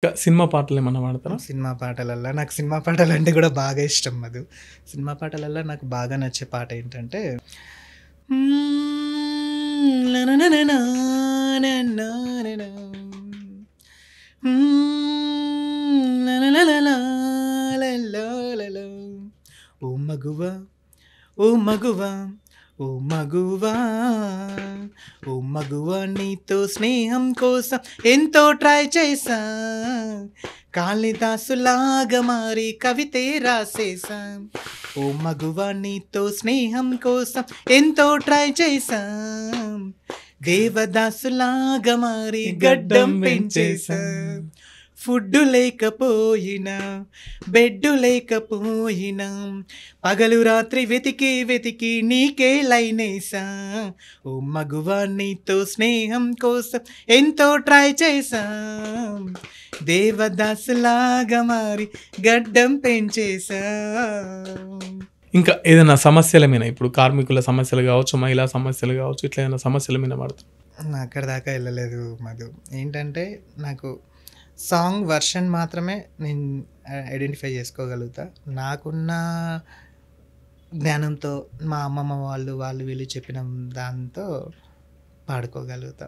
Cinema పాటలేమన్నా పాడతారా? Cinema పాటలల్లా నాకు cinema పాటలంటే గూడా బాగా ఇష్టం మధు. సినిమా పాటలల్లా నాకు బాగా నచ్చే పాట ఏంటంటే లననననా నన్నాననా లలలలలా లల్లాలలా ఓ మగువా ఓ మగువా ఓ మగువా ఓ మగువా నీతో స్నేహం కోసం ఎంతో ట్రై చేశా కాళిదాసులాగా మారి కవితే రాసేసా ఓ మగువా నీతో స్నేహం కోసం ఎంతో ట్రై చేశా దేవదాసులాగా మారి గడ్డం పెంచేసా ఫుడ్డు లేకపోయినా బెడ్డు లేకపోయినా పగలు రాత్రి వెతికి వెతికి నీకే లైనేసా ఓ మగువా నీతో స్నేహం కోసం ఎంతో ట్రై చేసా దేవదాసులాగా మారి గడ్డం పెంచేసా. ఇంకా ఏదైనా సమస్యల మీద ఇప్పుడు కార్మికుల సమస్యలు కావచ్చు, మహిళా సమస్యలు కావచ్చు, ఇట్లా ఏదైనా సమస్యల మీద పాడతారు? అక్కడి దాకా వెళ్ళలేదు మధు. ఏంటంటే నాకు సాంగ్ వర్షన్ మాత్రమే నేను ఐడెంటిఫై చేసుకోగలుగుతా. నాకున్న జ్ఞానంతో మా అమ్మమ్మ వాళ్ళు వీళ్ళు చెప్పిన దాంతో పాడుకోగలుగుతా.